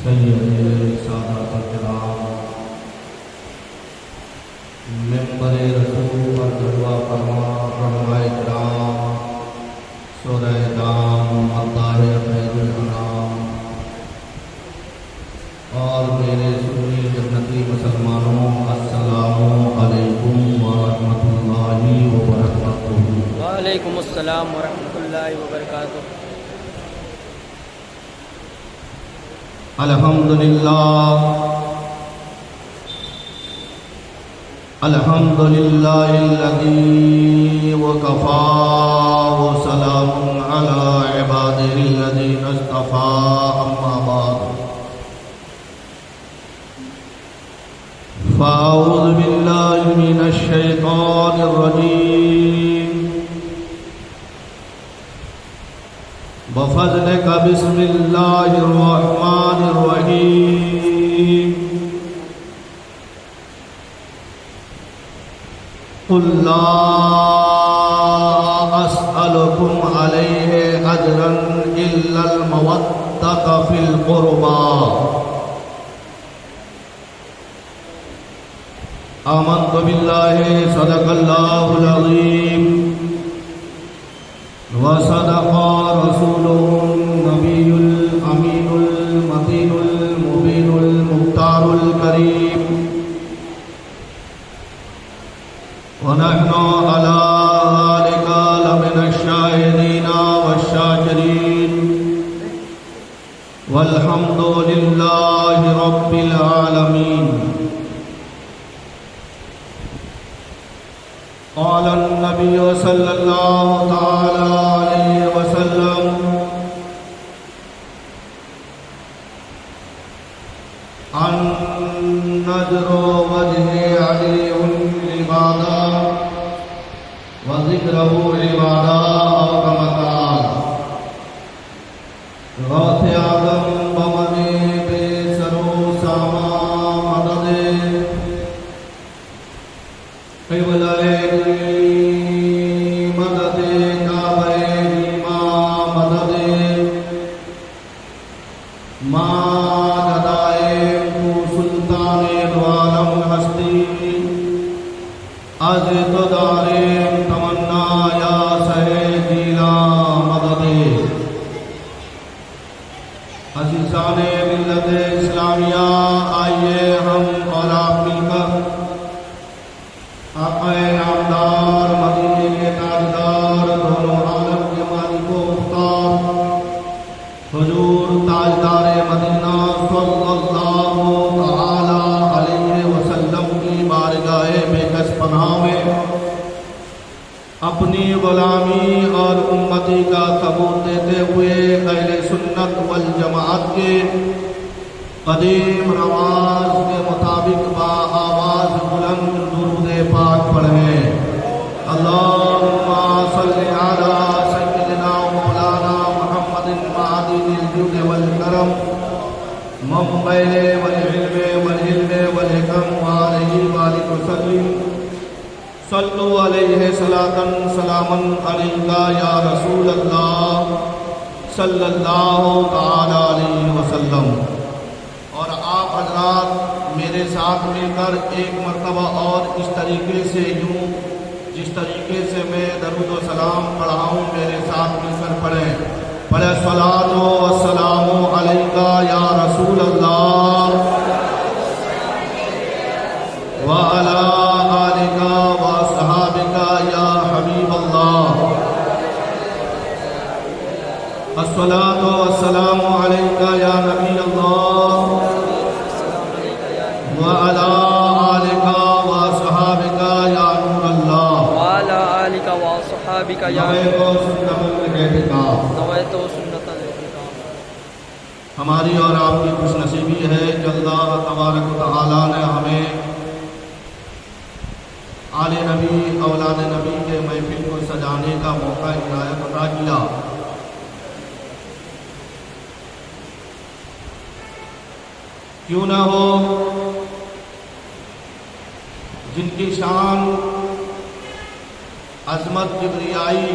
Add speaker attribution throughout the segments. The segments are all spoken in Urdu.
Speaker 1: سید سادات کرام ممبر رسول پر دعا فرما علماء کرام سورہ دام مداح خیر الانام اور میرے سنی جنتی مسلمانوں السلام علیکم ورحمۃ اللہ وبرکاتہ۔
Speaker 2: وعلیکم السلام ورحمۃ اللہ وبرکاتہ۔
Speaker 1: الحمدللہ الحمدللہ الذی وکفا وسلام علی عبادہ الذین اصطفیٰ، اما بعد فاعوذ باللہ من الشیطان الرجیم بفضلک بسم اللہ الرحمن الرحیم قل لا اسألکم علیہ اجرا الا المودۃ فی القربى آمنت باللہ صدق اللہ العظیم وصدق رسوله النبی الامین المتین المبین المختار الکریم ونحن على ذلك لمن الشاهدين والشاكرين والحمد لله رب العالمين۔ قال النبي صلى الله تعالى عليه وسلم النذر وجه علي عبادة وذكره عبادة أو كما قال غوث آدم بمني بسرو ساما مدد قبلة مدد كعبين ما مدد ما جدائم سلطان دوالم ہستی از تو داریم تمنا یا سہے جیلا مدد عزیزان ملت اسلامیہ، آئیے ہم اور آپ مل کر آقا نامدار مدینے کے تاجدار دونوں عالم کے مالک و مختار حضور تاجدار مدینہ صلی اللہ تعالی علیہ وسلم کی بارگاہ بےکس پناہ میں اپنی غلامی اور امتی کا ثبوت دیتے ہوئے اہل سنت والجماعت کے قدیم رواج کے مطابق با آواز بلند درود پاک پڑھیں۔ اللہم صلی علی سیدنا مولانا محمد معدن الجود والکرم منبع والعلم والحکم وآلہ وآلہ وسلم صلو علیہ صلاۃ سلاما علیکا یا رسول اللہ صلی اللہ تعالی علیہ وسلم۔ اور آپ حضرات میرے ساتھ مل کر ایک مرتبہ اور اس طریقے سے یوں جس طریقے سے میں درود و سلام پڑھاؤں میرے ساتھ مل کر پڑھیں۔ پڑھے الصلاۃ والسلام علیکا یا رسول اللہ وعلی آلک واصحابک یا حبیب اللہ۔ الصلاۃ والسلام علیکا یا نبی اللہ وعلی آلک واصحابک یا نور اللہ۔
Speaker 2: وعلی آلک واصحابک یا
Speaker 1: نویت سنت الاعتکاف۔ ہماری اور آپ کی خوش نصیبی ہے کہ اللہ تبارک و تعالی نے ہمیں آل نبی اولاد نبی کے محفل کو سجانے کا موقع عنایت عطا کیا۔ کیوں نہ ہو جن کی شان عظمت کبریائی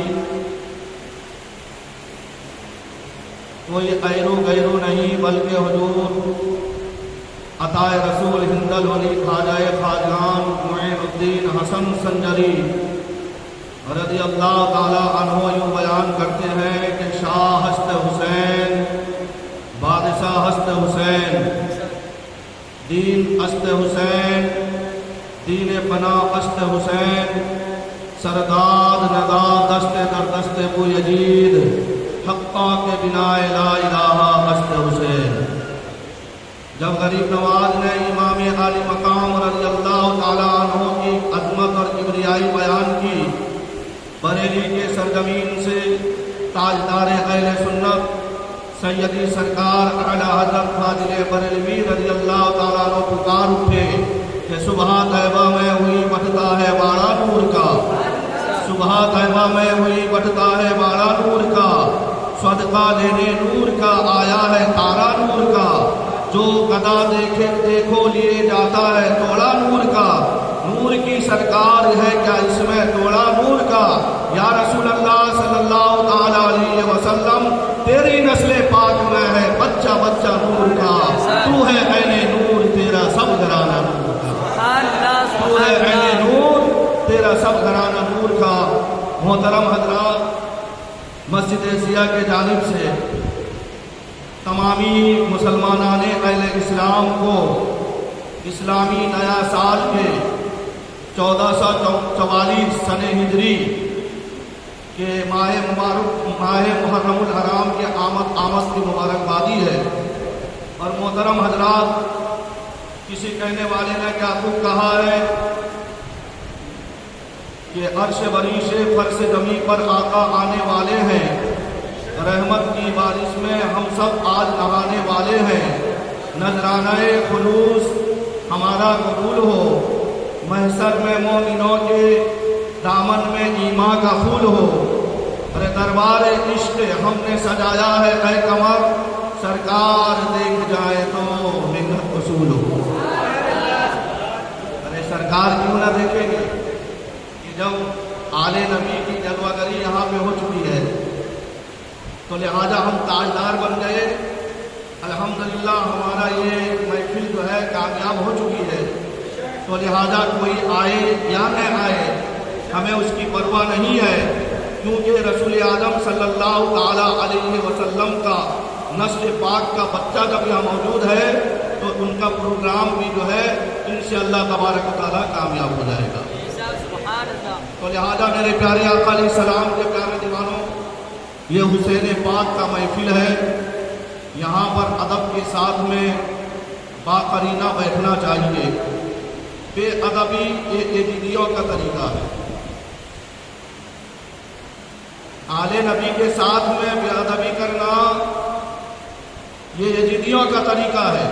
Speaker 1: کوئی غیرو غیرو نہیں بلکہ حضور عطائے رسول ہندل ولی خواجہ خواجان معین الدین حسن سنجری رضی اللہ تعالی عنہ یوں بیان کرتے ہیں کہ شاہ ہست حسین بادشاہ ہست حسین دین است حسین دین پناہ است حسین سرداد نداد دست در دست بو یزید حقا کے بنا لا الہ است حسین۔ جب غریب نواز نے امام عالی مقام رضی اللہ تعالیٰ عنہ کی عظمت اور کبریائی بیان کی، بریلی کے سرزمین سے تاجدار اہل سنت سیدی سرکار اعلی حضرت فاضل بریلوی رضی اللہ تعالیٰ عنہ پکار اٹھے کہ صبح طیبہ میں ہوئی بٹتا ہے باڑا نور کا، صبح طیبہ میں ہوئی بٹتا ہے باڑا نور کا، صدقہ لینے نور کا آیا ہے تارا نور کا، جو گدا دیکھو لیے جاتا ہے توڑا نور کا، نور کی سرکار ہے کیا اس میں توڑا نور کا، یا رسول اللہ صلی اللہ تعالی علیہ وسلم تیری نسل پاک میں ہے بچہ بچہ نور کا، تو ہے عین نور تیرا سب گھرانہ نور کا، تو ہے عین نور تیرا سب گھرانہ نور کا۔ محترم حضرات، مسجد سیاہ کے جانب سے تمامی مسلمانان اہل اسلام کو اسلامی نیا سال کے 1444 سن ہجری کے ماہ محرم الحرام کے آمد کی مبارکبادی ہے۔ اور محترم حضرات، کسی کہنے والے نے کیا خوب کہا ہے کہ عرش بریش فرش زمیں پر آقا آنے والے ہیں، رحمت کی بارش میں ہم سب آج نہانے والے ہیں، نذرانہ خلوص ہمارا قبول ہو، محشر میں مومنوں کے دامن میں ایمان کا پھول ہو، ارے دربار عشق ہم نے سجایا ہے اے قمر، سرکار دیکھ جائے تو منت وصول ہو۔ ارے سرکار کیوں نہ دیکھیں گے کہ جب آل نبی کی جلوہ گری یہاں پہ ہو چکی ہے تو لہذا ہم تاجدار بن گئے۔ الحمدللہ ہمارا یہ محفل جو ہے کامیاب ہو چکی ہے، تو لہذا کوئی آئے یا نہ آئے ہمیں اس کی پرواہ نہیں ہے، کیونکہ رسول اعظم صلی اللہ تعالی علیہ وسلم کا نسل پاک کا بچہ جب یہاں موجود ہے تو ان کا پروگرام بھی جو ہے انشاءاللہ تبارک و تعالی کامیاب ہو جائے گا۔ تو لہذا میرے پیارے آقا علیہ السلام کے پیارے دیوانوں، یہ حسین پاک کا محفل ہے، یہاں پر ادب کے ساتھ میں باقرینہ بیٹھنا چاہیے۔ بے ادبی یہ یزیدیوں کا طریقہ ہے، آل نبی کے ساتھ میں بے ادبی کرنا یہ یزیدیوں کا طریقہ ہے۔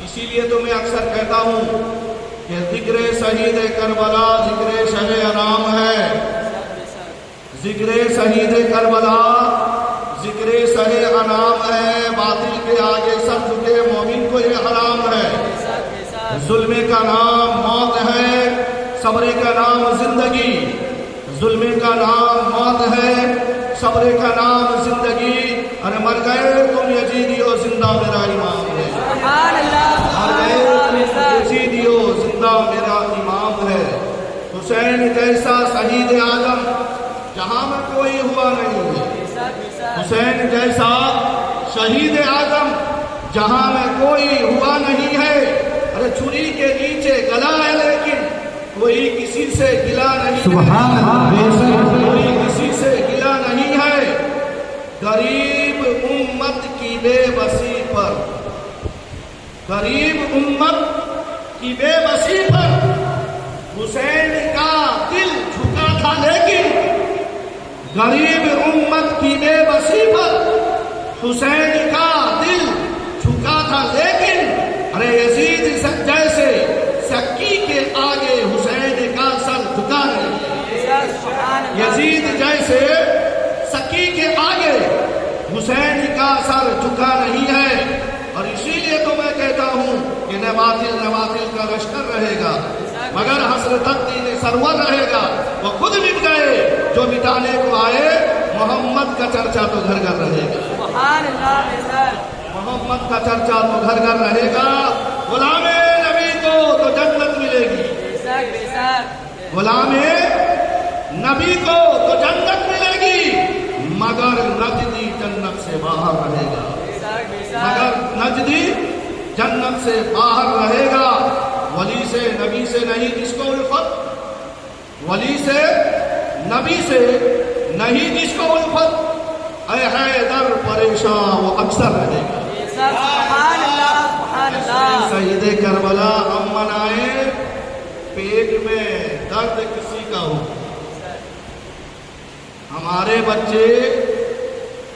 Speaker 1: اسی لیے تو میں اکثر کہتا ہوں کہ ذکر شہید کربلا ذکر شہ انام ہے، ذکر شہید کربلا ذکر شہ انام ہے، باطل کے آگے سر جھکے مومن کو یہ حرام ہے۔ ظلم کا نام موت ہے، صبر کا نام زندگی، ظلم کا نام موت ہے، صبر کا نام زندگی، ارے مر گئے تم یزیدیو زندہ میرا امام ہے، مر گئے تم یزیدیو زندہ میرا امام ہے۔ حسین جیسا شہید اعظم جہاں میں کوئی ہوا نہیں ہے، حسین جیسا شہید اعظم جہاں میں کوئی ہوا نہیں ہے، ارے چھری کے نیچے گلا ہے لیکن کوئی کسی سے گلا نہیں، سبحان اللہ، کوئی کسی سے گلا نہیں ہے۔ غریب امت کی بے بسی پر، غریب امت کی بے بسی پر حسین کا دل جھکا تھا، لیکن غریب امت کی بے بسی پر حسین کا دل جھکا تھا، لیکن ارے یزید جیسے سکی کے آگے حسین کا سر جھکا نہیں، یزید جیسے سکی کے آگے حسین کا سر جھکا نہیں ہے۔ اور اسی لیے تو میں کہتا ہوں کہ نوافل کا لشکر رہے گا مگر حسرت دین سرور رہے گا، وہ خود مٹ گئے جو مٹانے کو آئے، محمد کا چرچا تو گھر گھر رہے گا۔
Speaker 2: سبحان اللہ بے شک
Speaker 1: محمد کا چرچا تو گھر گھر رہے گا. غلام نبی کو تو جنت ملے گی.
Speaker 2: بے شک
Speaker 1: غلام نبی کو تو جنت ملے گی مگر نجدی جنت سے باہر رہے گا. مگر نجدی جنت سے باہر رہے گا. ولی سے نبی سے نہیں جس کو الفت, ولی سے نبی سے نہیں جس کو الفت, اے حیدر پریشان وہ اکثر رہے گا.
Speaker 2: سبحان اللہ سبحان اللہ.
Speaker 1: شہید کربلا ہم منائے پیٹ میں درد کسی کا ہو, ہمارے بچے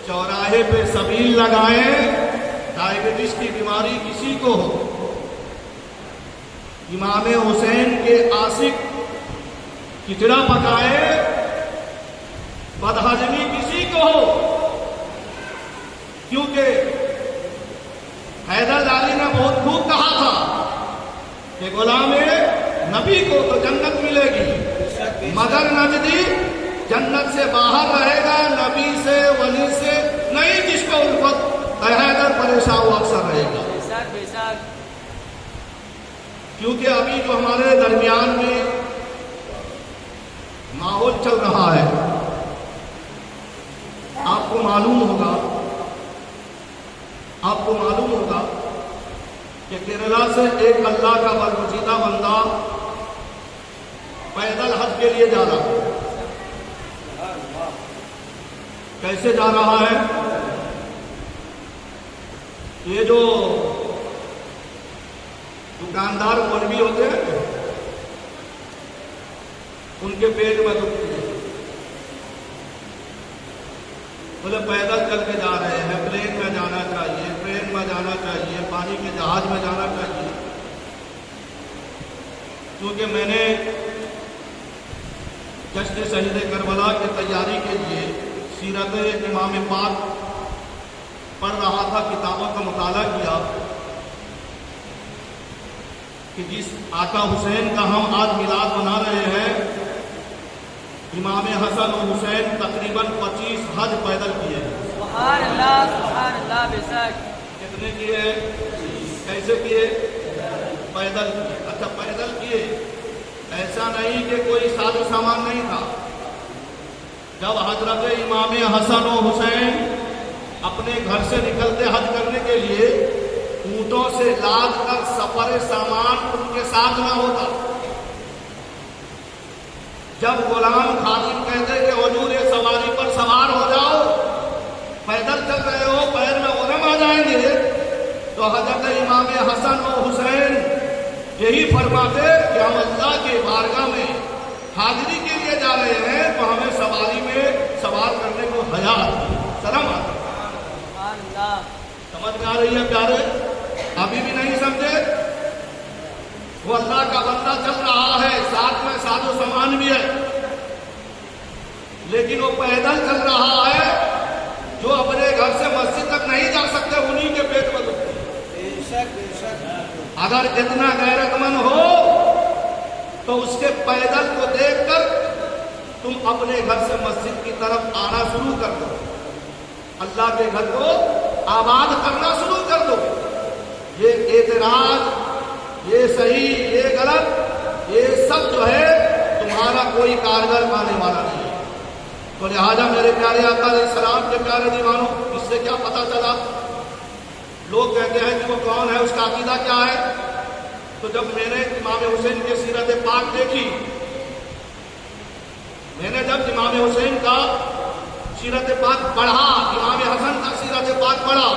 Speaker 1: چوراہے پہ سبیل لگائیں ڈائبٹیز کی بیماری کسی کو ہو, امام حسین کے عاشق کچڑا پکائے بدہضمی کسی کو ہو, کیونکہ حیدر علی نے بہت خوب کہا تھا کہ غلام نبی کو تو جنت ملے گی مگر نجدی جنت سے باہر رہے گا. نبی سے ولی سے نہیں جس کو الفت, حیدر پریشان وہ اکثر رہے گا. کیونکہ ابھی جو ہمارے درمیان میں ماحول چل رہا ہے آپ کو معلوم ہوگا کہ کیرلا سے ایک اللہ کا برگزیدہ بندہ پیدل حج کے لیے جا رہا ہے. کیسے جا رہا ہے؟ یہ جو دکاندار مولوی ہوتے ہیں ان کے پیٹ میں دکھتی ہے, بولے پیدل چل کے جا رہے ہیں, پلین میں جانا چاہیے, ٹرین میں جانا چاہیے, پانی کے جہاز میں جانا چاہیے. کیونکہ میں نے جشن شہید کربلا کی تیاری کے لیے سیرت امام پاک پڑھ رہا تھا, کتابوں کا مطالعہ کیا کہ جس آقا حسین کا ہم آج میلاد منا رہے ہیں, امام حسن و حسین تقریباً 25 حج پیدل کیے.
Speaker 2: سبحان اللہ بے شک.
Speaker 1: کتنے کیے؟ کیسے کیے؟ پیدل کیے. اچھا پیدل کیے, ایسا نہیں کہ کوئی ساز و سامان نہیں تھا. جب حضرت امام حسن و حسین اپنے گھر سے نکلتے حج کرنے کے لیے اونٹوں سے لاد کر سفر سامان ان کے ساتھ نہ ہوتا. جب غلام خادم کہتے کہ حضور یہ سواری پر سوار ہو جاؤ, پیدل چل رہے ہو, پیر میں ورم آ جائیں گے, تو حضرت امام حسن و حسین یہی فرماتے کہ ہم اللہ کے بارگاہ میں حاضری کے لیے جا رہے ہیں تو ہمیں سواری میں سوار کرنے کو حیا آتی ہے, شرم آتی ہے. سمجھ میں آ رہی ہے پیارے؟ ابھی بھی نہیں سمجھے؟ وہ اللہ کا بندہ چل رہا ہے, ساتھ میں ساز و سامان بھی ہے, لیکن وہ پیدل چل رہا ہے. جو اپنے گھر سے مسجد تک نہیں جا سکتے انہی کے پیٹ میں دکھتے. اگر اتنا غیرت مند ہو تو اس کے پیدل کو دیکھ کر تم اپنے گھر سے مسجد کی طرف آنا شروع کر دو, اللہ کے گھر کو آباد کرنا شروع کر دو. یہ اعتراض, یہ صحیح, یہ غلط, یہ سب جو ہے تمہارا کوئی کارگر پانے والا نہیں ہے. تو لہٰذا میرے پیارے آقا علیہ السلام کے پیارے دیوانوں, اس سے کیا پتہ چلا؟ لوگ کہتے ہیں کہ وہ کون ہے, اس کا عقیدہ کیا ہے. تو جب میں نے امام حسین کی سیرت پاک دیکھی, میں نے جب امام حسین کا سیرت پاک پڑھا, امام حسن کا سیرت پاک پڑھا,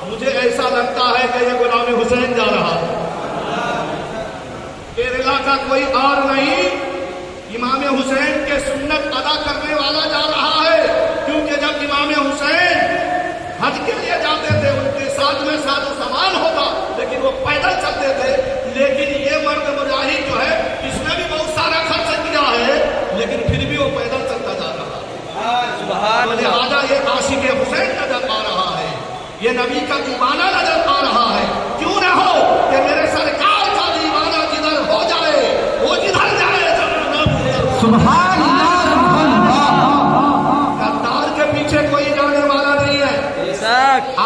Speaker 1: مجھے ایسا لگتا ہے کہ یہ غلام حسین جا رہا ہے. کیرلا کا کوئی اور نہیں, امام حسین کے سنت ادا کرنے والا جا رہا ہے. کیونکہ جب امام حسین حج کے لیے جاتے تھے ان کے ساتھ میں ساز و سامان ہوتا, لیکن وہ پیدل چلتے تھے. لیکن یہ مرد مجاہد جو ہے اس نے بھی بہت سارا خرچ کیا ہے, لیکن پھر بھی وہ پیدل چلتا جا رہا ہے. لہٰذا یہ عاشق حسین نظر آ رہا ہے, یہ نبی کا دیوانہ نظر آ رہا ہے. کیوں نہ ہو کہ میرے سرکار کا دیوانہ جدھر ہو جائے وہ جدھر جائے.
Speaker 3: سبحان اللہ,
Speaker 1: غدار کے پیچھے کوئی جانے والا نہیں ہے.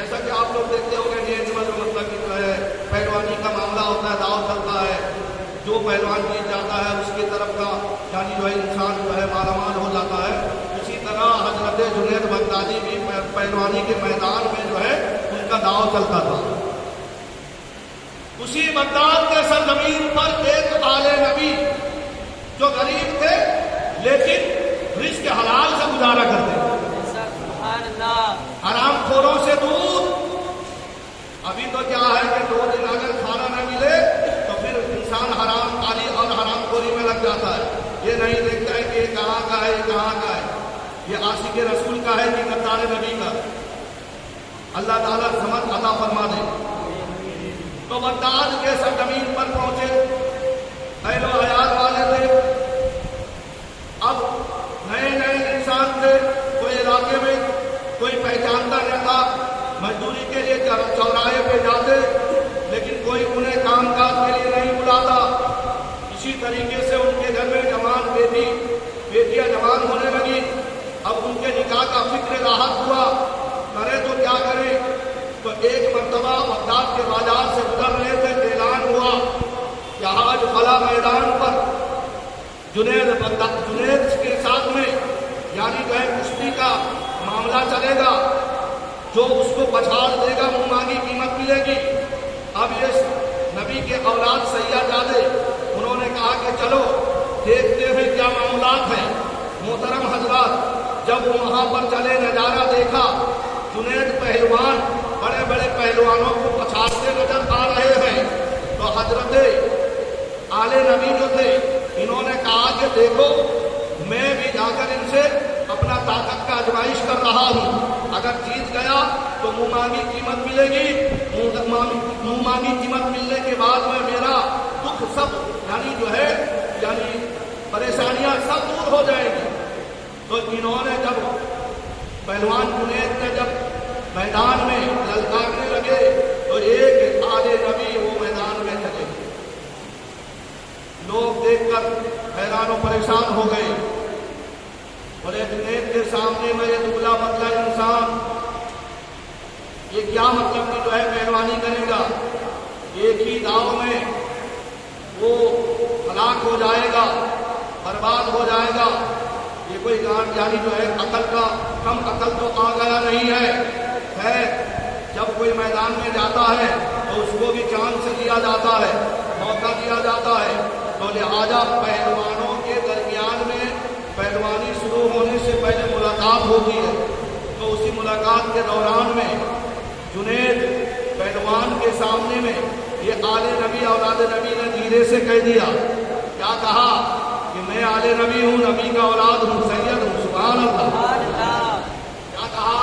Speaker 1: جیسا کہ آپ لوگ دیکھتے ہو کہ مطلب کہ جو ہے پہلوانی کا معاملہ ہوتا ہے، داؤ چلتا ہے، جو پہلوان جیت جاتا ہے اس کی طرف کا یعنی جو ہے انسان جو ہے مالا مال ہو جاتا ہے۔ اسی طرح حضرت جنید بغدادی بھی پہلوانی کے میدان میں جو ہے ان کا داؤ چلتا تھا۔ اسی بغداد کے سرزمین پر ایک آل نبی جو غریب تھے لیکن رزق حلال سے گزارا کرتے تھے، حرام خوروں سے دور۔ ابھی تو کیا ہے کہ 2 دن اگر کھانا نہ ملے تو پھر انسان حرام کاری اور حرام خوری میں لگ جاتا ہے، یہ نہیں دیکھتا ہے کہ یہ کہاں کا ہے، یہ کہاں کا ہے، یہ عاشق رسول کا ہے کہ قطار نبی کا۔ اللہ تعالیٰ سمجھ عطا فرما دے۔ تو بغداد کے سرزمین پر پہنچے، اہل و عیال والے تھے، اب نئے نئے انسان تھے، کوئی علاقے میں کوئی پہچانتا نہیں تھا، مزدوری کے لیے چوراہے پہ جاتے لیکن کوئی انہیں کام کاج کے لیے نہیں بلاتا۔ اسی طریقے سے ان کے گھر میں جوان بیٹیاں جوان ہونے لگی، اب ان کے نکاح کا فکر راحت ہوا، کرے تو کیا کرے۔ تو ایک مرتبہ بغداد کے بازار سے گزر رہے تھے، اعلان ہوا کہ آج فلاں میدان پر جنید کے ساتھ میں یعنی جو ہے کشتی کا معاملہ چلے گا، جو اس کو پچھاڑ دے گا منہ مانگی قیمت ملے گی۔ اب یہ نبی کے اولاد سیادے انہوں نے کہا کہ چلو دیکھتے ہیں کیا معاملات ہیں۔ محترم حضرات، جب وہاں پر چلے نظارہ دیکھا، جنید پہلوان بڑے بڑے پہلوانوں کو پچھاڑتے نظر آ رہے ہیں، تو حضرت آل نبی جو تھے انہوں نے کہا کہ دیکھو میں بھی جا کر ان سے اپنا طاقت کا آزمائش کر رہا ہوں، اگر جیت گیا تو منہ مانگی قیمت ملے گی، منہ مانگی قیمت ملنے کے بعد میں میرا دکھ سب یعنی جو ہے یعنی پریشانیاں سب دور ہو جائیں گی۔ تو انہوں نے جب پہلوان جنید نے جب میدان میں للکارنے لگے تو ایک آل نبی وہ میدان میں چلے گئے، لوگ دیکھ کر حیران و پریشان ہو گئے، بولے جنید کے سامنے میں یہ دبلا پتلا انسان یہ کیا مطلب کہ جو ہے پہلوانی کرے گا، ایک ہی داؤ میں وہ ہلاک ہو جائے گا، برباد ہو جائے گا۔ یہ کوئی گان یعنی جو ہے عقل کا کم عقل تو آ گیا نہیں ہے، جب کوئی میدان میں جاتا ہے تو اس کو بھی چاند سے دیا جاتا ہے، موقع دیا جاتا ہے۔ تو لہذا پہلوانوں کے درمیان میں پہلوانی شروع ہونے سے پہلے ملاقات ہوتی ہے، تو اسی ملاقات کے دوران میں جنید پہلوان کے سامنے میں یہ آل نبی اولاد نبی نے دھیرے سے کہہ دیا، کیا کہا کہ میں آل نبی ہوں، نبی کا اولاد ہوں، سید ہوں، سبحان اللہ۔ کیا کہا؟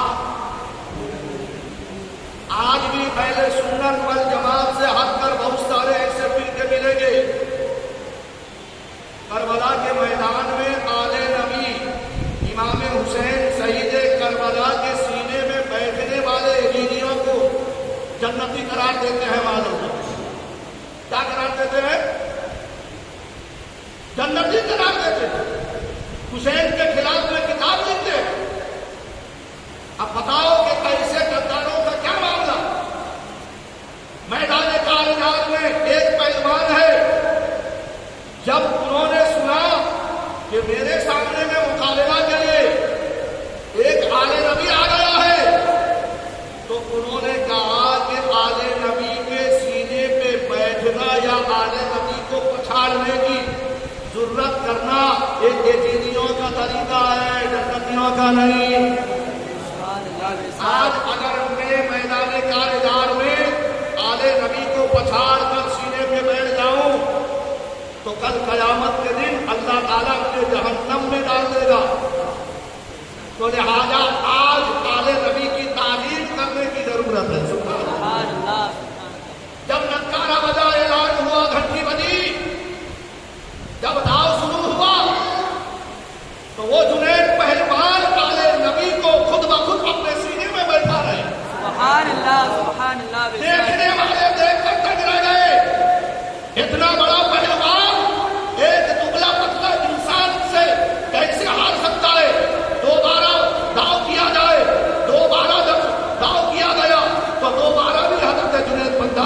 Speaker 1: آج بھی اہل سنت والجماعت سے ہٹ کر بہت سارے ایسے فرقے ملیں گے۔ کربلا کے میدان میں آل نبی امام حسین شہید کربلا کے سینے میں بیٹھنے والے یزیدیوں کو جنتی قرار دیتے ہیں۔ معلوم کیا قرار دیتے ہیں؟ جنتی قرار دیتے ہیں۔ حسین کے خلاف میں کتاب لکھتے ہیں۔ اب بتاؤ کہ کیسے غداروں کا کیا معاملہ؟ میدان کارنات میں ایک پہلوان ہے، جب انہوں نے سنا کہ میرے سامنے میں مقابلہ کے لیے ایک آل نبی آ گیا ہے، تو انہوں نے کہا کہ آل نبی کے سینے پہ بیٹھنا یا آل نبی کو پچھاڑنے کی ضرورت کرنا ایک یزیدیوں کا طریقہ ہے، جنتیوں کا نہیں۔ آج اگر میں میدان کارنات میں آل نبی کو پچھاڑ کر سینے پہ بیٹھ جاؤں تو کل قیامت کے دن اللہ تعالیٰ مجھے جہنم میں ڈال دے گا۔ تو لہذا آج آل نبی کی تعریف کرنے کی ضرورت ہے۔ سبحان اللہ۔ جب نکارہ بجا، اعلان ہوا، گھنٹی بجی، جب داؤ شروع ہوا تو وہ جنید پہلوان آل نبی کو خود بخود اپنے سینے میں بیٹھا رہے۔
Speaker 2: سبحان اللہ، سبحان اللہ۔
Speaker 1: دیکھنے والے دیکھ کر تک رہ گئے، اتنا بڑا پہلوان ایک دبلا پتلا انسان سے کیسے ہار سکتا ہے؟ دوبارہ داؤ کیا جائے، دوبارہ جب داؤ کیا گیا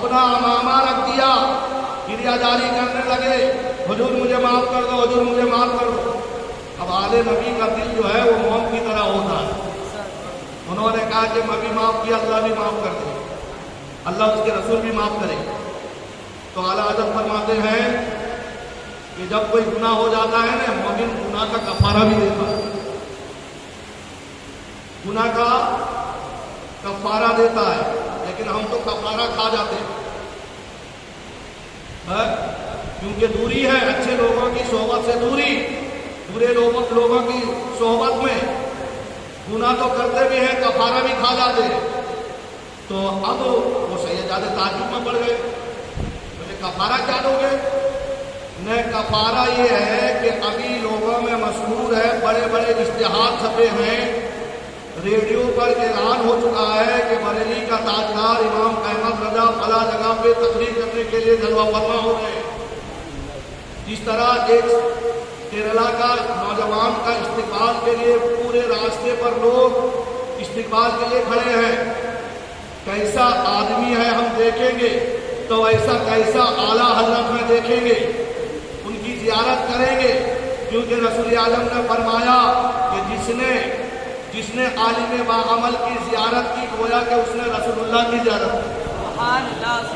Speaker 1: اپنا امامہ رکھ دیا، کریا جاری کرنے لگے، حضور مجھے معاف کر دو، حضور مجھے معاف کر دو۔ اب آل نبی کا دل جو ہے وہ موم کی طرح ہوتا ہے۔ انہوں نے کہا کہ میں بھی معاف کیا، اللہ بھی معاف کر دے، اللہ اس کے رسول بھی معاف کرے۔ تو اعلیٰ حضرت فرماتے ہیں کہ جب کوئی گناہ ہو جاتا ہے نا، مومن گناہ کا کفارہ بھی دیتا ہے، گناہ کا کفارہ دیتا ہے، لیکن ہم تو کفارہ کھا جاتے ہیں، کیونکہ دوری ہے اچھے لوگوں کی صحبت سے، دوری، برے لوگوں کی صحبت میں گناہ تو کرتے بھی ہیں، کفارہ بھی کھا جاتے ہیں۔ تو اب وہ سیداد تعجب میں پڑ گئے، بولے کفارہ کیا دو گے؟ نہیں، کفارہ یہ ہے کہ ابھی لوگوں میں مشہور ہے، بڑے بڑے اشتہار چھپے ہیں، ریڈیو پر اعلان ہو چکا ہے کہ بریلی کا تاجدار امام احمد رضا فلاں جگہ پہ تقریر کرنے کے لیے جلوہ فرما ہو گئے۔ جس طرح ایک کیرلا کا نوجوان کا استقبال کے لیے پورے راستے پر لوگ استقبال کے لیے کھڑے ہیں، کیسا آدمی ہے ہم دیکھیں گے، تو ایسا کیسا اعلیٰ حضرت میں دیکھیں گے، ان کی زیارت کریں گے، کیونکہ رسول اعظم نے فرمایا کہ جس نے عالم باعمل کی زیارت کی، گویا کہ اس نے رسول اللہ کی زیارت کی۔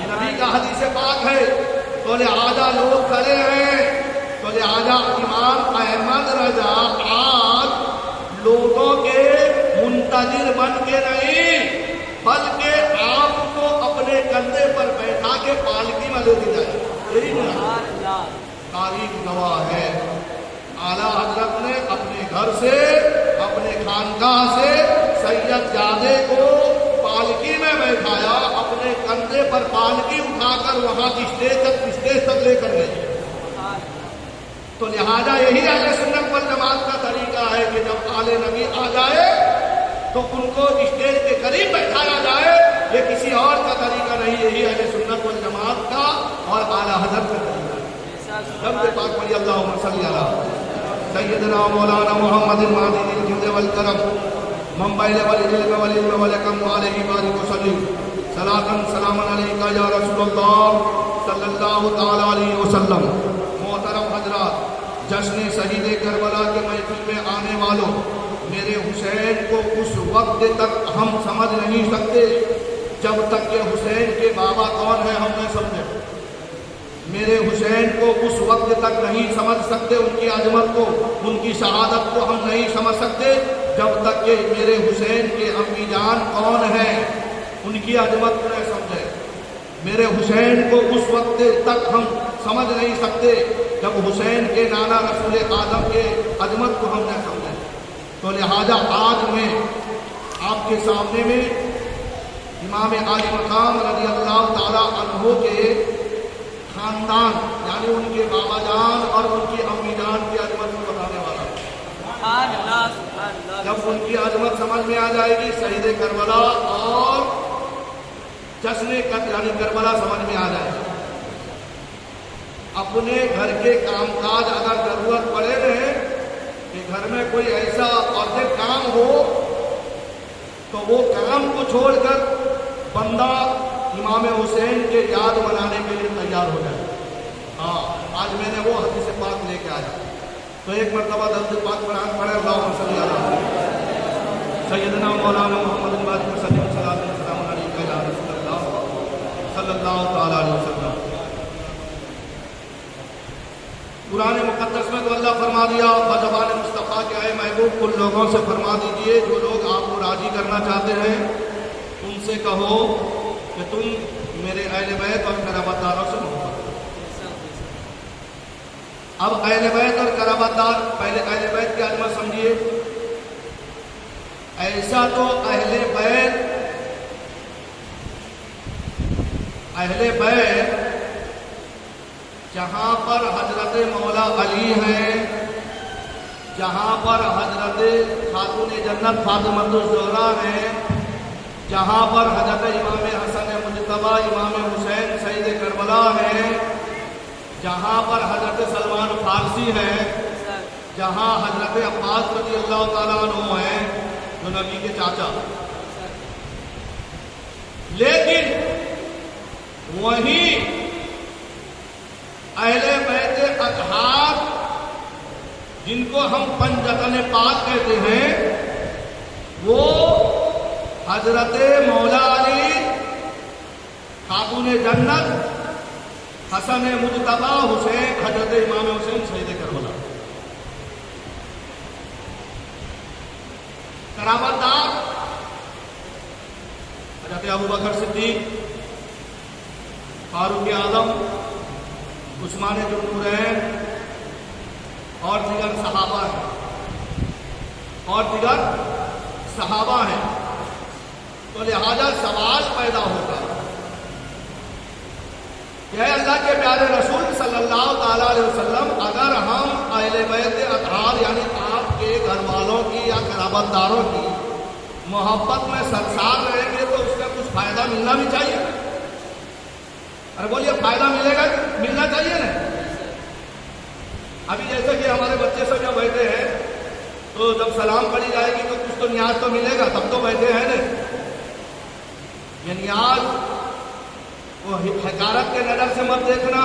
Speaker 1: یہ نبی کا حدیث پاک ہے۔ تو لہذا لوگ کھڑے ہیں، تو لہذا امام احمد رضا آج لوگوں کے منتظر بن کے نہیں، بلکہ آپ کو اپنے کندھے پر بیٹھا کے پالکی میں لے کے جائے، یہی تاریخ گواہ ہے۔ اعلیٰ حضرت نے اپنے گھر سے، اپنے خانقاہ سے سید زادے کو پالکی میں بیٹھایا، اپنے کندھے پر پالکی اٹھا کر وہاں کی اسٹیج تک لے کر گئے۔ تو لہذا یہی اہل سنت والجماعت کا طریقہ ہے کہ جب آل نبی آ جائے تو ان کو اسٹیج کے قریب بیٹھایا جائے، یہ کسی اور کا طریقہ نہیں، یہی اہل سنت والجماعت کا اور اعلیٰ حضرت کا طریقہ ہے۔ رب پاک پڑھی اللہم صلی علی سیدنا مولانا محمد المعدن الجود والکرم منبع العلم والعلم والحکم علیہ بارک وسلم صلاۃ سلام علیکہ یا رسول اللہ صلی اللہ تعالی علیہ وسلم۔ محترم حضرات، جشن شہید کربلا کے محفل میں آنے والوں، میرے حسین کو اس وقت تک ہم سمجھ نہیں سکتے جب تک کہ حسین کے بابا کون ہیں ہم نہیں سمجھے۔ میرے حسین کو اس وقت تک نہیں سمجھ سکتے، ان کی عظمت کو، ان کی شہادت کو ہم نہیں سمجھ سکتے جب تک کہ میرے حسین کے امی جان کون ہیں ان کی عظمت کو نہیں سمجھے۔ میرے حسین کو اس وقت تک ہم سمجھ نہیں سکتے جب حسین کے نانا رسول اعظم کے عظمت کو ہم نہ سمجھے۔ تو لہذا آج میں آپ کے سامنے میں امام عالی مقام رضی اللہ تعالیٰ عنہ کے خاندان، یعنی ان کے بابا جان اور ان کی امی جان کی عظمت کو بتانے والا ہوں۔ جب ان کی عظمت سمجھ میں آ جائے گی، شہید کربلا اور جشن یعنی کربلا سمجھ میں آ جائے گی۔ اپنے گھر کے کام کاج اگر ضرورت پڑے رہے کہ گھر میں کوئی ایسا ارجنٹ کام ہو تو وہ کام کو چھوڑ کر بندہ امام حسین کے یاد منانے کے لیے تیار ہو جائے۔ ہاں، آج میں نے وہ حدیث پاک لے کے آیا، تو ایک مرتبہ درود پاک قرآن پڑھے، اللہم صلی علی سیدنا مولانا محمد المعدن وسلم صلاۃ السلام علیکہ یا رسول اللہ صلی اللہ تعالی علیہ وسلم۔ قرآن مقدس میں تو اللہ فرما دیا بزبان مصطفیٰ کے اے محبوب، ان لوگوں سے فرما دیجئے جو لوگ آپ کو راضی کرنا چاہتے ہیں، ان سے کہو کہ تم میرے اہل بیت اور قرابت داروں سے محبت کرو۔ اب اہل بیت اور قرابت دار، پہلے اہل بیت کی عظمت سمجھیے۔ ایسا تو اہل بیت جہاں پر حضرت مولا علی ہیں، جہاں پر حضرت خاتون جنت فاطمۃ الزہرا ہیں، جہاں پر حضرت امام حسن مجتبیٰ امام حسین شہید کربلا ہیں، جہاں پر حضرت سلمان فارسی ہیں، جہاں حضرت عباس رضی اللہ تعالیٰ عنہ ہیں جو نبی کے چاچا۔ لیکن وہی اہل بیت اطہار جن کو ہم پنجتن پاک کہتے ہیں، وہ حضرت مولا علی، خاتون جنت، حسن مجتبی، حسین، حضرت امام حسین شہید کربلا، کرامت دار حضرت ابوبکر صدیق، فاروق اعظم، عثمان ذوالنورین اور دیگر صحابہ ہیں، تو لہذا سوال پیدا ہوتا ہے کہ اے اللہ کے پیارے رسول صلی اللہ تعالی علیہ وسلم، اگر ہم اہل بیت اطہار یعنی آپ کے گھر والوں کی یا قرابت داروں کی محبت میں سرشار رہیں گے تو اس کا کچھ فائدہ ملنا بھی چاہیے۔ ارے بولیے، فائدہ ملے گا، ملنا چاہیے نا۔ ابھی جیسے کہ ہمارے بچے سب جب بیٹھے ہیں تو جب سلام پڑھی جائے گی تو کچھ تو نیاز تو ملے گا، تب تو بیٹھے ہیں نا۔ یہ نیاز وہ حقارت کے نظر سے مت دیکھنا،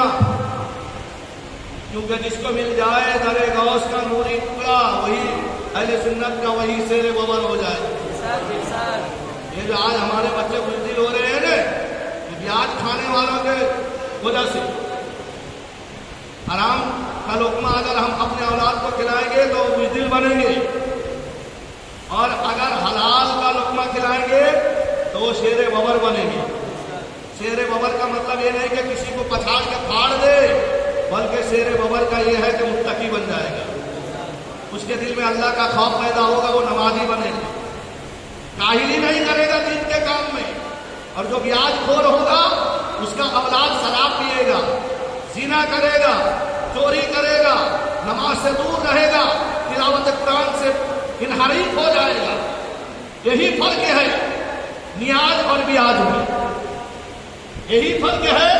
Speaker 1: کیونکہ جس کو مل جائے در غوث کا نوری ٹکڑا، وہی اہل سنت کا وہی شیر ببر ہو جائے۔ یہ جو آج ہمارے بچے بزدل ہو رہے ہیں نا، بیاج کھانے والوں کے وجہ سے، حرام کا لقمہ اگر ہم اپنے اولاد کو کھلائیں گے تو بزدل بنیں گے، اور اگر حلال کا لقمہ کھلائیں گے تو وہ شیر ببر بنیں گے۔ شیر ببر کا مطلب یہ نہیں کہ کسی کو پچھاڑ کے پھاڑ دے، بلکہ شیر ببر کا یہ ہے کہ متقی بن جائے گا، اس کے دل میں اللہ کا خوف پیدا ہوگا، وہ نمازی بنے گا، کاہلی نہیں کرے گا دین کے کام میں۔ اور جو بیاج خور ہوگا اس کا اولاد شراب پیے گا، زنا کرے گا، چوری کرے گا، نماز سے دور رہے گا، تلاوت قرآن سے انحریف ہو جائے گا۔ یہی فرق ہے نیاز اور بیاج میں، یہی فرق ہے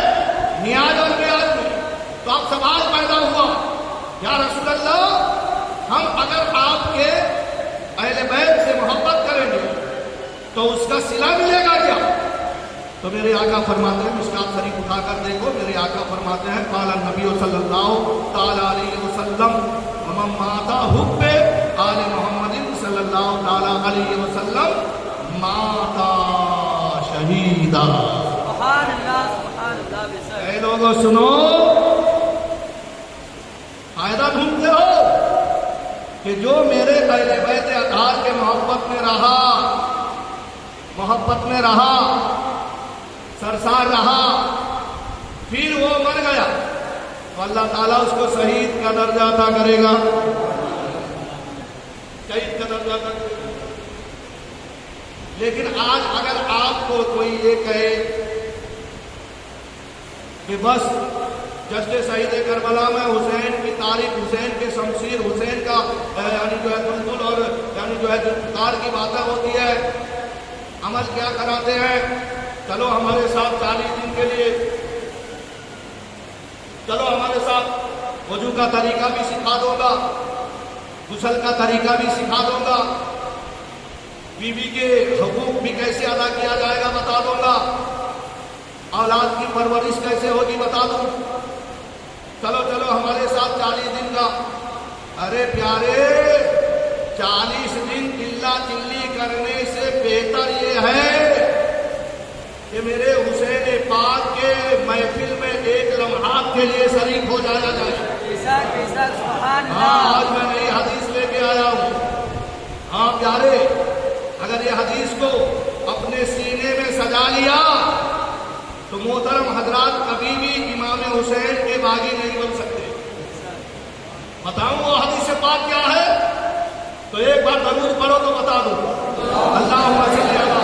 Speaker 1: نیاز اور بیاج میں۔ تو اب سوال پیدا ہوا، یا رسول اللہ، ہم اگر آپ کے اہل بیت سے محبت کریں گے تو اس کا صلہ ملے گا کیا؟ تو میرے آقا فرماتے ہیں، مشکات شریف اٹھا کر دیکھو، میرے آقا فرماتے ہیں، قال النبی صلی اللہ تعالی علیہ وسلم ومن مات حب آل محمد صلی اللہ تعالی علیہ وسلم مات شہیدا۔
Speaker 2: سبحان اللہ، سبحان اللہ بے شک۔
Speaker 1: اے لوگوں سنو، فائدہ ڈھونڈتے ہو کہ جو میرے اہل بیت اطہار کے محبت میں رہا، سرسار رہا، پھر وہ مر گیا تو اللہ تعالیٰ اس کو شہید کا درجہ عطا کرے گا، شہید کا درجہ عطا کرے گا۔ لیکن آج اگر آپ کو کوئی یہ کہے کہ بس جشن شہید کربلا میں حسین کی تاریخ، حسین کے شمشیر، حسین کا یعنی جو ہے بلبل اور یعنی جو ہے ذوالفقار کی باتیں ہوتی ہے، عمل کیا کراتے ہیں، چلو ہمارے ساتھ 40 دن کے لیے، چلو ہمارے ساتھ وضو کا طریقہ بھی سکھا دوں گا، غسل کا طریقہ بھی سکھا دوں گا، بیوی کے حقوق بھی کیسے ادا کیا جائے گا بتا دوں گا، اولاد کی پرورش کیسے ہوگی بتا دوں، چلو چلو ہمارے ساتھ 40 دن کا۔ ارے پیارے، 40 دن چلا چلی کرنے سے بہتر یہ ہے کہ میرے حسین پاک کے محفل میں ایک لمحات کے لیے شریک ہو جایا جائے۔ ہاں، آج میں نئی حدیث لے کے آیا ہوں۔ ہاں پیارے، اگر یہ حدیث کو اپنے سینے میں سجا لیا تو محترم حضرات کبھی بھی امام حسین کے باغی نہیں بن سکتے۔ بتاؤں وہ حدیث پاک کیا ہے؟ تو ایک بار درود پڑھو تو بتا دو۔ اللہم صلی علی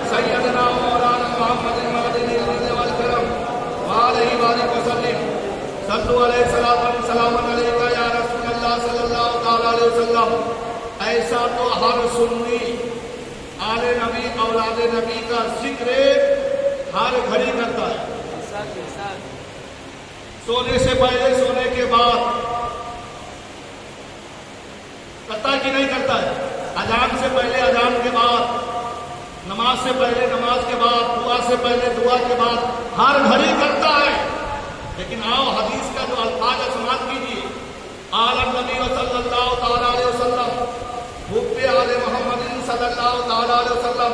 Speaker 1: سیدنا مولانا محمد المدنی والکرم وعلیہ وآلہ وسلم، صلو علیہ السلام علیکہ یا رسول اللہ صلی اللہ تعالی علیہ وسلم۔ ایسا تو ہر سنی آل نبی اولاد نبی کا ذکر ہر گھڑی کرتا ہے، سونے سے پہلے، سونے کے بعد، کرتا ہے کہ نہیں کرتا ہے؟ اذان سے پہلے، اذان کے بعد، نماز سے پہلے نماز کے بعد، دعا سے پہلے دعا کے بعد، ہر گھڑی کرتا ہے. لیکن آؤ حدیث کا جو الفاظ ہے سماعت کیجیے. قال النبی صلی اللہ تعالی علیہ وسلم حب آل محمد صلی اللہ تعالی علیہ وسلم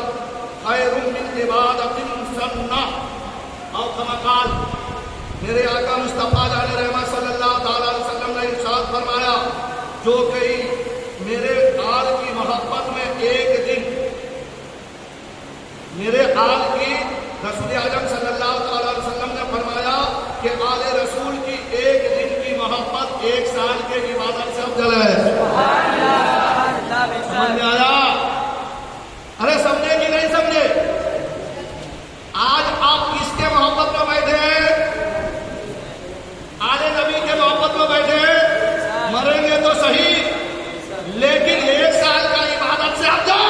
Speaker 1: خیر من عبادت سنہ او کما قال. میرے آقا مصطفیٰ علیہ رحمہ صلی اللہ تعالی علیہ وسلم نے ارشاد فرمایا جو کہیں میرے آل کی محبت میں ایک دن، میرے آل کی، رسول اعظم صلی اللہ تعالی علیہ وسلم نے فرمایا کہ آل رسول کی ایک دن کی محبت ایک سال کے عبادت سے افضل ہے. سمجھ میں آیا؟ ارے سمجھے کہ نہیں سمجھے؟ آج آپ کس کے محبت میں بیٹھے ہیں؟ آل نبی کے محبت میں بیٹھے ہیں. مریں گے تو صحیح لیکن ایک سال کا عبادت سے افضل.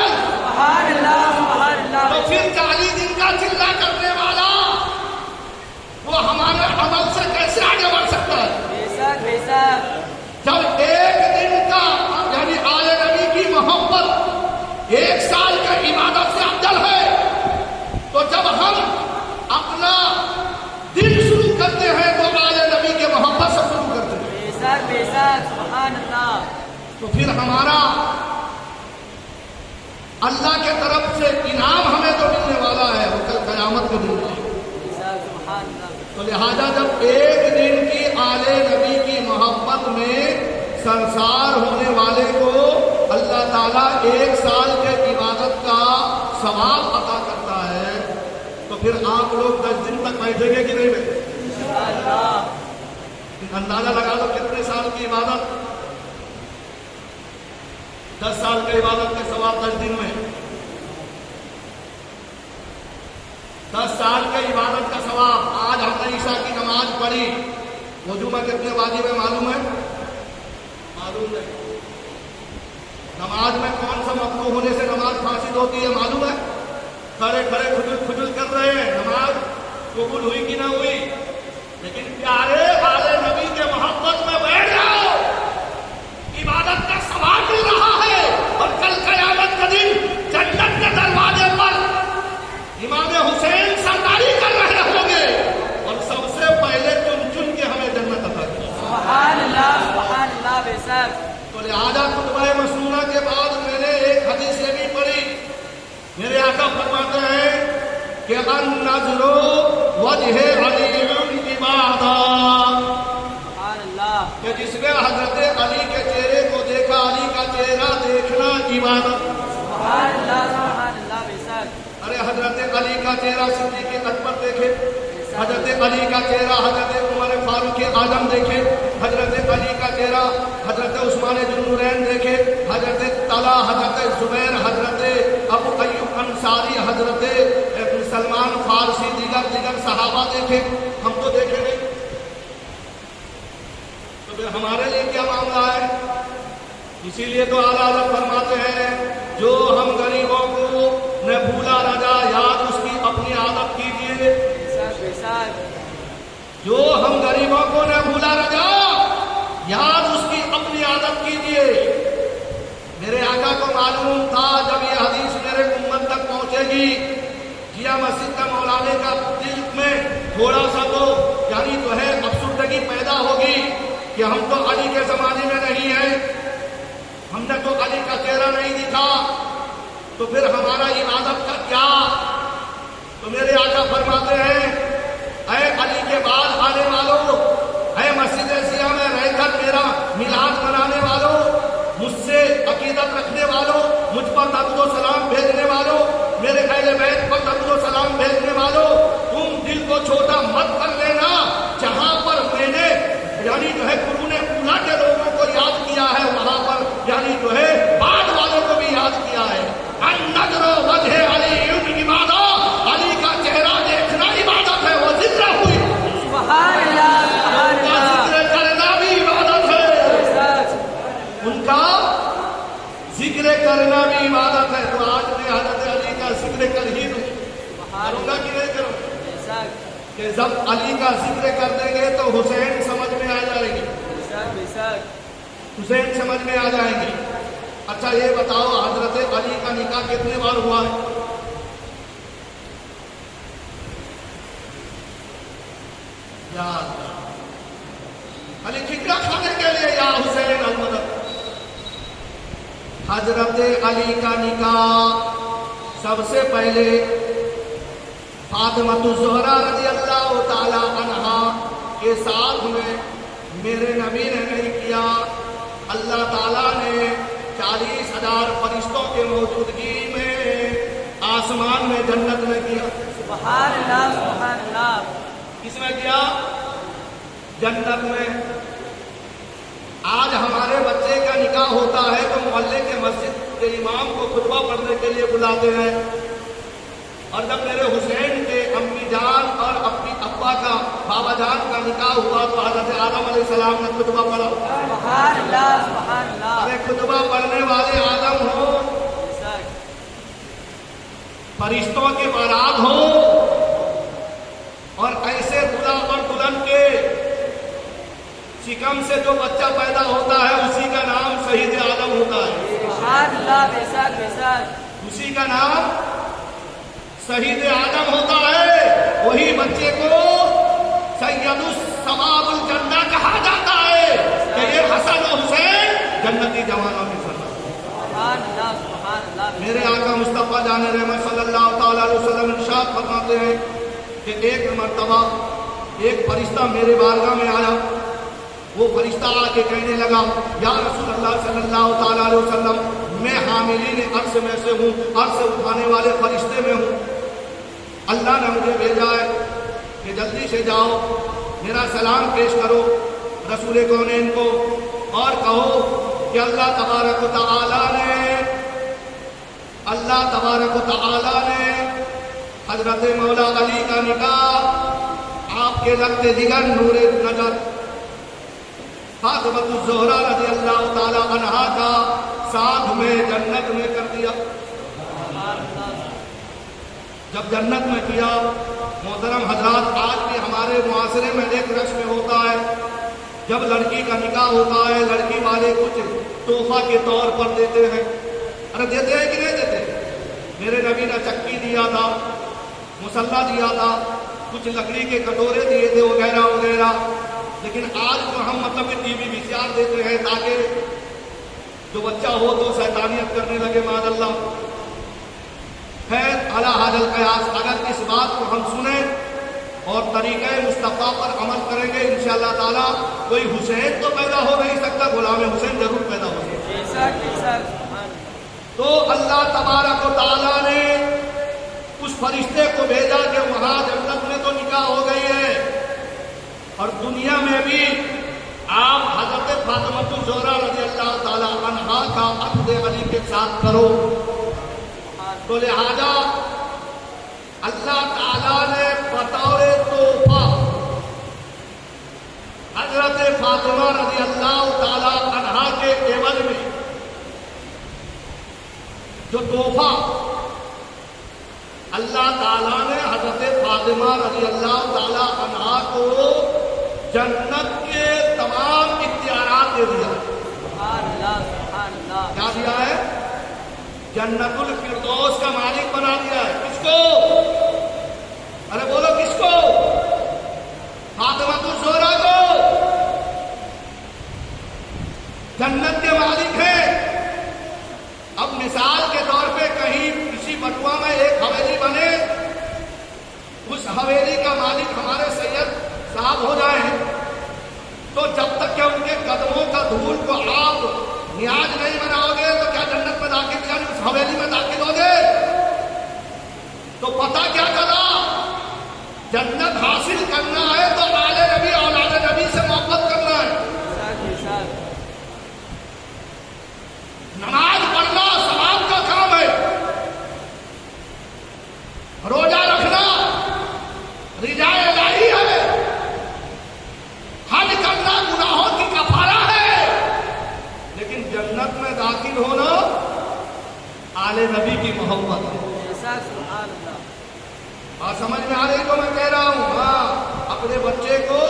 Speaker 1: تو پھر 40 دن کا چلہ کرنے والا وہ ہمارے عمل سے کیسے آگے بڑھ سکتا ہے؟ جب ایک دن کا یعنی آل نبی کی محبت ایک سال کا عبادت سے افضل ہے، تو جب ہم اپنا دن شروع کرتے ہیں تو آل نبی کے محبت سے شروع کرتے ہیں. تو پھر ہمارا اللہ کے طرف سے انعام ہمیں تو ملنے والا ہے وہ کل قیامت کے دن ہے. تو لہذا جب ایک دن کی آل نبی کی محبت میں سرشار ہونے والے کو اللہ تعالیٰ ایک سال کے عبادت کا ثواب عطا کرتا ہے، تو پھر آپ لوگ 10 دن تک بیٹھیں گے کہ نہیں بیٹھیں؟ اندازہ لگا دو کتنے سال کی عبادت. 10 سال کی عبادت کے ثواب 10 دن میں. 10 سال کے عبادت کا ثواب. آج ہم نے عشاء کی نماز پڑھی، وضو میں کتنے واجب ہے معلوم ہے؟ معلوم نہیں. نماز میں کون سا مکروہ ہونے سے نماز فاسد ہوتی ہے معلوم ہے؟ کھڑے کھڑے کھجل کر رہے ہیں، نماز قبول ہوئی کہ نہ ہوئی؟ لیکن پیارے آل نبی کے محبت میں بیٹھ جاؤ، عبادت کا ثواب مل رہا ہے. اور کل قیامت کا دن جنت کے دروازے پر امام حسین سرداری کر رہے ہوں گے اور سب سے پہلے چن چن کے ہمیں جنت عطا کی.
Speaker 2: سبحان اللہ سبحان اللہ. بے شک.
Speaker 1: تو لہذا خطبہ مسنونہ کے بعد میں نے ایک حدیث یہ بھی پڑھی. میرے آقا فرماتے ہیں کہ النظر وجہ علی عبادت، کہ جس نے حضرت علی کے چہرے کو دیکھا، علی کا چہرہ دیکھنا عبادت.
Speaker 2: سبحان اللہ سبحان اللہ. بے شک.
Speaker 1: ارے حضرت علی کا چہرہ صدیق اکبر دیکھے، حضرت علی کا چہرہ حضرت عمر فاروق اعظم دیکھے، حضرت علی کا چہرہ حضرت عثمان ذوالنورین دیکھے، حضرت طلحہ، حضرت زبیر، حضرت ابو ایوب انصاری، حضرت سلمان فارسی، دیگر صحابہ دیکھے. ہم تو دیکھے نہیں. تو پھر ہمارے لیے کیا معاملہ ہے؟ اسی لیے تو اعلیٰ حضرت فرماتے ہیں جو ہم غریبوں کو نہ بھولا رجا یاد اس کی اپنی عادت کیجیے. جو ہم غریبوں کو نہ بھولا رجا یاد اس کی اپنی عادت کیجیے. میرے آقا کو معلوم تھا جب یہ حدیث میرے امت تک پہنچے گی، جیا مسجد کا مولانے کا دل میں تھوڑا سا تو یعنی جو ہے افسردگی پیدا ہوگی کہ ہم تو علی کے زمانے میں نہیں ہیں، ہم نے تو علی کا چہرہ نہیں دکھا، تو پھر ہمارا عبادت کا کیا؟ تو میرے آقا فرماتے ہیں اے علی کے بعد آنے والوں، اے مسجد سیاہ میں رہ کر میرا میلاد منانے والوں، مجھ سے عقیدت رکھنے والوں، مجھ پر درود و سلام بھیجنے والوں، میرے اہل بیت پر درود و سلام بھیجنے والوں، تم دل کو چھوٹا مت کر لینا. جہاں پر میں نے یعنی جو ہے قرون اولیٰ کے لوگوں کو یاد کیا ہے، وہاں پر یعنی جو ہے بعد والوں کو بھی یاد کیا ہے. النظر وجہ علی عبادت، علی کا چہرہ دیکھنا عبادت ہے. وہ ذکر ہوئی
Speaker 2: سبحان اللہ سبحان اللہ.
Speaker 1: ذکر کرنا بھی عبادت ہے، ان کا ذکر کرنا بھی عبادت ہے. تو آج میں حضرت علی کا ذکر کر ہی دوں، کروں گا کہ نہیں کروں؟ کہ جب علی کا ذکر کر دیں گے تو حسین سمجھ میں آ جائے گی، حسین سمجھ میں آ جائیں گے. اچھا یہ بتاؤ حضرت علی کا نکاح کتنے بار ہوا ہے؟ یا اللہ علی ٹھکرا کھانے کے لیے یا حسین المدد. حضرت علی کا نکاح سب سے پہلے فاطمہ الزہرا رضی اللہ تعالی عنہا کے ساتھ میں میرے نبی نے نہیں کیا. اللہ تعالیٰ نے 40,000 فرشتوں کے موجودگی میں آسمان میں جنت میں کیا.
Speaker 2: سبحان اللہ سبحان اللہ.
Speaker 1: کس میں کیا؟ جنت میں. آج ہمارے بچے کا نکاح ہوتا ہے تو محلے کے مسجد کے امام کو خطبہ پڑھنے کے لیے بلاتے ہیں. اور جب میرے حسین کے امی جان اور اپنی ابا کا بابا جان کا نکاح ہوا تو حضرت آدم علیہ السلام نے خطبہ پڑھا.
Speaker 2: سبحان اللہ سبحان اللہ.
Speaker 1: ارے خطبہ پڑھنے والے آدم ہو، فرشتوں کے بارات ہو، اور ایسے دلہا اور دلہن کے شکم سے جو بچہ پیدا ہوتا ہے اسی کا نام شہید آدم ہوتا ہے.
Speaker 2: سبحان اللہ. بے شک بے شک.
Speaker 1: اسی کا نام شہید آدم ہوتا ہے. وہی بچے کو سید الشباب الجنہ کہا جاتا ہے کہ یہ حسن و حسین جنتی جوانوں میں سردار.
Speaker 2: سبحان اللہ سبحان اللہ.
Speaker 1: میرے آقا مصطفیٰ جان رحمت صلی اللہ تعالی علیہ وسلم ارشاد فرماتے ہیں کہ ایک مرتبہ ایک فرشتہ میرے بارگاہ میں آیا. وہ فرشتہ آ کے کہنے لگا یا رسول اللہ صلی اللہ تعالی علیہ وسلم میں حاملین عرش میں سے ہوں، عرش اٹھانے والے فرشتے میں ہوں. اللہ نے مجھے بھیجا ہے کہ جلدی سے جاؤ میرا سلام پیش کرو رسول کونین کو اور کہو کہ اللہ تبارک و تعالی نے حضرت مولا علی کا نکاح آپ کے لگتے جگر نور نظر فاطمہ الزہرا رضی اللہ تعالی عنہا کا ساتھ میں جنت میں کر دیا. جب جنت میں کیا محترم حضرات، آج بھی ہمارے معاشرے میں ایک رسم ہوتا ہے جب لڑکی کا نکاح ہوتا ہے لڑکی والے کچھ تحفہ کے طور پر دیتے ہیں. ارے دیتے ہیں کہ نہیں دیتے؟ میرے نبی نے چکی دیا تھا، مسلح دیا تھا، کچھ لکڑی کے کٹورے دیے تھے وغیرہ وغیرہ. لیکن آج تو ہم مطلب کہ ٹی وی VCR دیتے ہیں تاکہ جو بچہ ہو تو شیطانیت کرنے لگے معاذ اللہ. خیر علی ھذا القیاس اگر اس بات کو ہم سنیں اور طریقہ مصطفیٰ پر عمل کریں گے انشاءاللہ تعالیٰ کوئی حسین تو پیدا ہو نہیں سکتا، غلام حسین ضرور پیدا ہو سکتا. تو اللہ تبارک و تعالیٰ نے اس فرشتے کو بھیجا کہ وہاں جنت میں تو نکاح ہو گئی ہے اور دنیا میں بھی آپ حضرت فاطمہ الزہرا رضی اللہ تعالی عنہا کا عقد علی کے ساتھ کرو. تو لہذا اللہ تعالیٰ نے بطور تحفہ حضرت فاطمہ رضی اللہ تعالی عنہا کے عوض میں جو تحفہ اللہ تعالیٰ نے حضرت فاطمہ رضی اللہ تعالی عنہا کو جنت کے تمام اختیارات دے دیا.
Speaker 2: سبحان اللہ سبحان اللہ.
Speaker 1: کیا دیا ہے؟ جنت الفردوس کا مالک بنا دیا ہے. کس کو؟ ارے بولو کس کو؟ فاطمہ الزہرا کو. جنت کے مالک ہیں. اب مثال کے طور پہ کہیں کسی بٹوا میں ایک حویلی بنے، اس حویلی کا مالک ہمارے سید صاحب ہو جائیں تو جب تک کہ ان کے قدموں کا دھول کو آپ نیاز نہیں بناؤ گے تو کیا جنت میں داخل یعنی اس حویلی میں داخل ہو گے؟ تو پتہ کیا چلا؟ جنت حاصل کرنا ہے تو آل نبی اولاد نبی سے محبت کرنا ہے. نماز پڑھنا ثواب کا کام ہے، روزہ رکھنا رضا الہی ہے، حج کرنا گناہوں کی کفارہ ہے. لیکن جنت میں داخل ہونا آل نبی کی محبت ہے. اور سمجھ میں آ رہی تو میں کہہ رہا ہوں ہاں اپنے بچے کو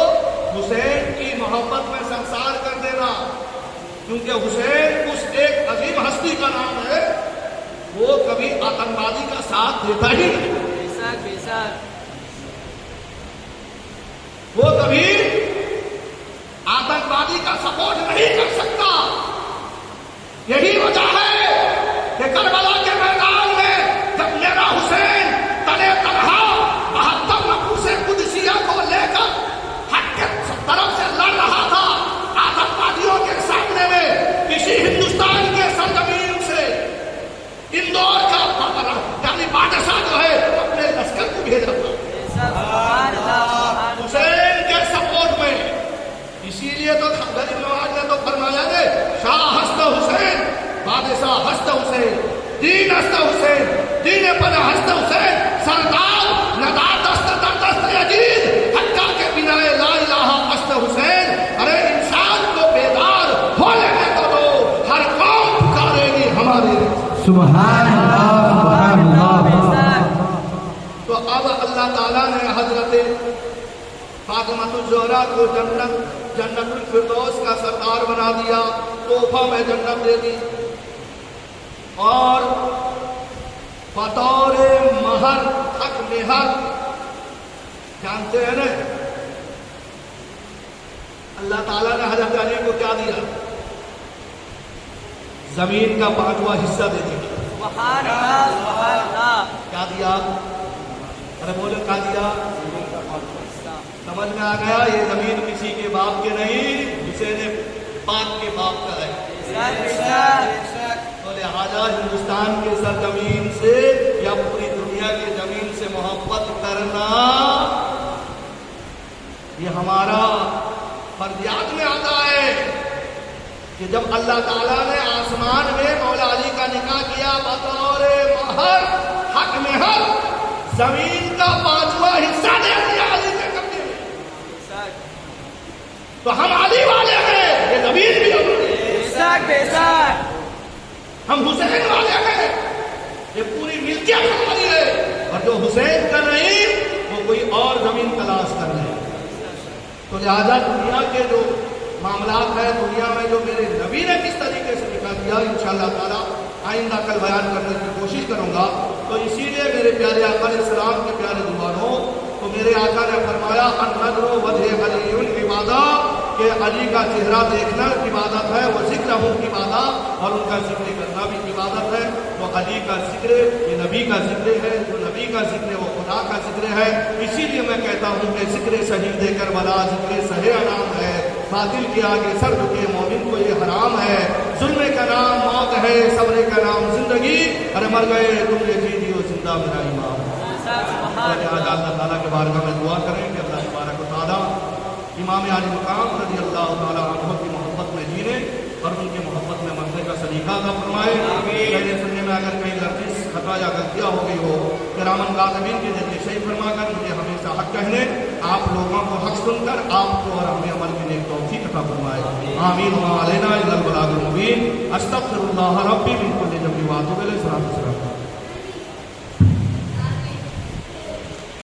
Speaker 1: حسین کی محبت میں سنسار کر دینا، کیونکہ حسین اس ایک عظیم ہستی کا نام ہے، وہ کبھی آتنکوادی کا ساتھ دیتا ہی نہیں. وہ کبھی آتنکوادی کا سپورٹ نہیں کر سکتا. یہی وجہ ہے کہ کربلا کے میدان میں جب میرا حسین تنے تنہا 72 نفوس قدسیہ کو لے کر حق کے طرف سے لڑ رہا تھا آتنکوادیوں کے سامنے میں، کسی ہندوستان کے سرزمین سے اندور کا یعنی بادشاہ جو ہے اپنے لشکر کو بھیجا تھا حسین کے سپورٹ میں. اسی لیے تو غریب نواز نے تو فرمایا ہے شاہ ہست حسین، بادشاہ ہست حسین، دین ہست حسین، دین پر ہست حسین، سردار ندا دست در دست یزید حقہ کے بنا لا الہ ہست حسین. ارے انسان کو بیدار ہو لینے کو دو، ہر قوم پکارے گی ہمارے.
Speaker 3: سبحان اللہ سبحان اللہ.
Speaker 1: تو اب اللہ تعالیٰ نے حضرت فاطمۃ الزہرا کو جنت الفردوس کا سردار بنا دیا، تحفہ میں جنت دے دی، اور بطور مہر حق مہر جانتے ہیں نا اللہ تعالیٰ نے حضرت علی کو کیا دیا؟ زمین کا 5واں حصہ دے دیا.
Speaker 2: سبحان اللہ سبحان اللہ.
Speaker 1: کیا دیا؟ ارے بولے کیا دیا؟ سمجھ میں آ گیا؟ یہ زمین کسی کے باپ کے نہیں، حسین پاک کے باپ کا ہے. تو لہٰذا ہندوستان کے سرزمین سے یا پوری دنیا کی زمین سے محبت کرنا یہ ہمارا فردیات میں آتا ہے کہ جب اللہ تعالیٰ نے آسمان میں مولا علی کا نکاح کیا بطور مہر حق مہر، زمین کا 5واں حصہ دے دیا علی کے قبضے میں. تو ہم علی والے ہیں، یہ زمین بھی ہماری، ہم حسین والے ہیں، یہ پوری ملکیت ہماری ہے. اور جو حسین کا نہیں وہ کوئی اور زمین تلاش کر رہے ہیں. تو لہٰذا دنیا کے جو معاملات ہیں، دنیا میں جو میرے نبی نے کس طریقے سے نکاح دیا انشاءاللہ تعالیٰ آئندہ کل بیان کرنے کی کوشش کروں گا. تو اسی لیے میرے پیارے آقا علیہ السلام کے پیارے دیوانوں، تو میرے آقا نے فرمایا النظر وجہ علی عبادت، کہ علی کا چہرہ دیکھنا عبادت ہے، وہ ذکر ہوں عبادت، اور ان کا ذکر کرنا بھی عبادت ہے. تو علی کا ذکر یہ نبی کا ذکر ہے، جو نبی کا ذکر ہے وہ خدا کا ذکر ہے. اسی لیے میں کہتا ہوں کہ ذکر صحیح دے کر بلا ذکر صحیح انعام ہے. باطل کے آگے سر جھکے مومن کو یہ حرام ہے. ظلم کا نام موت ہے، صبر کا نام زندگی. ارے مر گئے تم نے جی دیو زندہ میرا امام. اللہ تعالیٰ کے بارگاہ میں دعا کریں کہ اللہ تبارک و تعالیٰ امام عالی مقام رضی اللہ تعالیٰ عنہ کی محبت میں جینے اور ان کی محبت میں مرنے کا سلیقہ عطا فرمائے. کہنے سننے میں اگر کہیں لفظ خطا یا غلطیاں ہو گئی ہو کرامن کاتبین کے ذریعے صحیح فرما کر مجھے ہمیشہ حق کہنے، آپ لوگوں کو حق سن کر آپ کو اور ہمیں عمل کی نیک توفیق عطا فرمائے. آمین. وما علینا الا البلاغ المبین. استغفر اللہ ربی من کل ذنب واتوب الیہ.